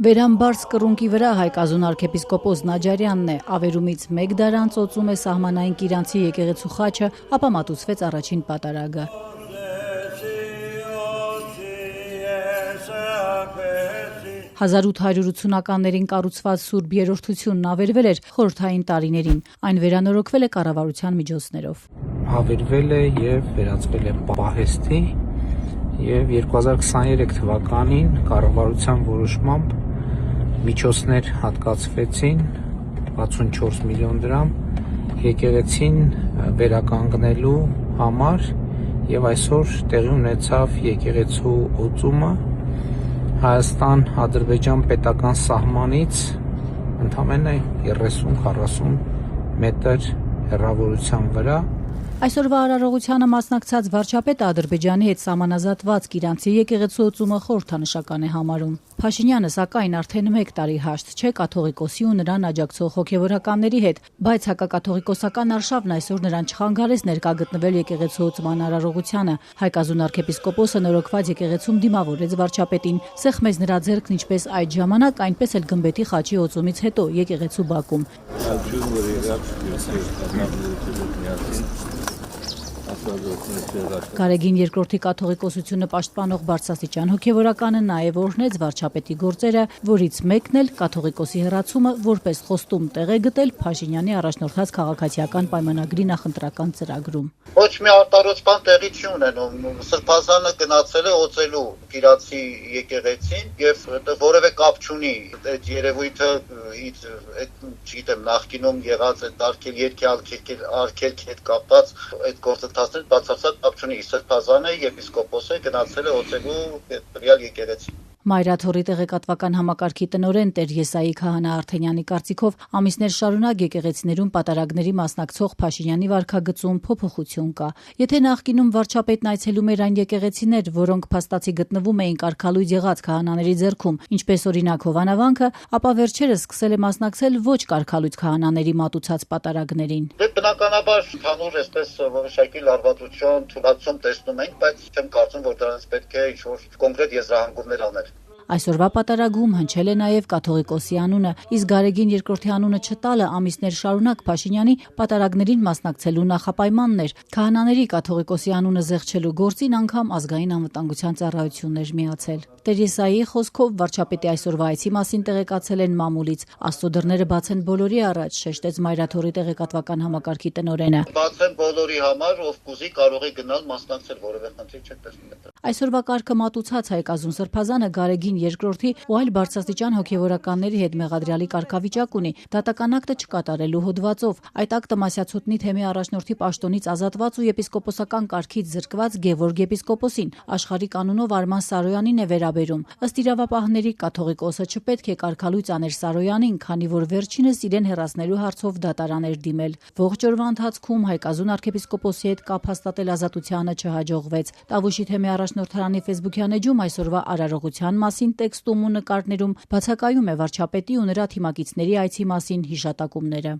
Վերամբարձ կռունկի վրա հայկազուն արքեպիսկոպոս Նաջարյանն է, Ավերումից 1 դարան ծոծում է սահմանային Կիրանցի եկեղեցու խաչը, ապա մատուցվեց առաջին պատարագը։ 1880-ականներին կառուցված Սուրբ Երրորդությունն ավերվել էր խորհրդային տարիներին, այն վերանորոգվել է կառավարության միջոցներով։ Ավերվել է եւ վերածվել է պահեստի եւ 2023 թվականին կառավարության որոշմամբ միջոցներ հատկացվեցին 64 միլիոն դրամ եկեղեցին վերականգնելու համար եւ այսօր տեղի ունեցավ եկեղեցու օծումը Հայաստան-Ադրբեջան պետական սահմանից ընդամենը 30-40 մետր հեռավորության վրա։ Այսօրվա արարողությանը մասնակցած վարչապետը Ադրբեջանի հետ սահմանազատված Կիրանցի եկեղեցու օծումը խորհրդանշական է համարում։ Փաշինյանը սակայն արդեն 1 տարի հաշտ չէ կաթողիկոսի ու նրան աջակցող հոգևորականների հետ, բայց հակակաթողիկոսական արշավն այսօր նրան չխանգարեց ներկա գտնվել եկեղեցու օծման արարողությանը։ Հայկազուն արքեպիսկոպոսը նորոգված եկեղեցում դիմավորեց վարչապետին, սեղմեց նրա ձեռքն ինչպես այդ ժամանակ, այնպես էլ Գմբեթի խաչի օծումից հետո եկեղեցու բակում։ Գարեգին II կաթողիկոսությունը պաշտպանող բարձրաստիճան հոգևորականը նաև օրհնեց վարչապետի գործերը, որից մեկն էլ կաթողիկոսի հեռացումը որպես խոստում տեղ է գտել Փաշինյանի առաջնորդած քաղաքացիական պայմանագրի նախընտրական ծրագրում։ Ոչ մի արտարոց բան տեղի չի ունենում։ Սրբազանը գնացել է օծելու Կիրանցի եկեղեցին եւ որևէ կապ չունի այդ երևույթը չգիտեմ նախկինում եղած այդ արգելքի հետ կապված այդ գործընթացներ բացարձակ կապ չունի։ Սրբազանը եպիսկոպոսը գնացել է օծելու տվյալ եկեղեցին։ Մայրաթորի տեղեկատվական համակարգի տնօրեն Տեր Եսայի Քահանա Արթենյանի կարծիքով ամիսներ շարունակ եկեղեցիներում պատարագների մասնակցող Փաշինյանի վարքագծում փոփոխություն կա։ Եթե նախկինում վարչապետն այցելում էր այն եկեղեցիներ, որոնք փաստացի գտնվում էին կարգալույծ եղած քահանաների ձեռքում, ինչպես օրինակ Հովանավանքը, ապա վերջերս սկսել է մասնակցել ոչ կարգալույծ քահանաների մատուցած պատարագներին։ Բնականաբար հանուր այսպես որոշակի լարվածություն, թուլացում տեսնում ենք, բայց չեմ կարծում, որ դրանից պետք է ինչ-որ կոնկրետ եզրահանգումներ անել։ Այսօրվա պատարագում հնչել է նաև կաթողիկոսի անունը, իսկ Գարեգին II անունը չտալը ամիսներ շարունակ Փաշինյանի պատարագներին մասնակցելու նախապայմանն էր։ Քահանաների կաթողիկոսի անունը զեղչելու գործին անգամ ազգային անվտանգության ծառայությունն էր միացել։ Տեր Եսայի խոսքով վարչապետի այսօրվա այցի մասին տեղեկացել են մամուլից։ Աստծո դռները բաց են բոլորի առաջ, շեշտեց Մայրաթորի տեղեկատվական համակարգի տնօրենը։ Բաց են բոլորի համար, ով կուզի կարող է գնալ մասնակցել, որևէ խնդիր չեք տեսնում։ Այսօրվա կարգը մատուցած հայկազուն սրբազանը Գարեգին II ու այլ բարձրաստիճան հոգևորականների հետ մեղադրյալի կարգավիճակ ունի դատական ակտը չկատարելու հոդվածով։ Այդ ակտը Մասյացոտնի թեմի առաջնորդի պաշտոնից ազատված ու եպիսկոպոսական կարգից զրկված Գևորգ եպիսկոպոսին, աշխարհի կանոնով Արման Սարոյանին է վերաբերում։ Ըստ իրավապահների կաթողիկոսը չպետք է կարգալույծ աներ Սարոյանին, քանի որ վերջինս իրեն հեռացնելու հարցով դատարան էր դիմել։ Ողջ օրվա ընթացքում հայկազուն arczepiskopos-ի հետ կապ հաստատել ազատությանը չհաջողվեց։ Տավուշի թեմի առաջնորդարանի Facebook-յան էջում այսօրվա արարողության մասին տեքստում ու նկարներում բացակայում է վարչապետի ու նրա թիմակիցների այցի մասին հիշատակումները։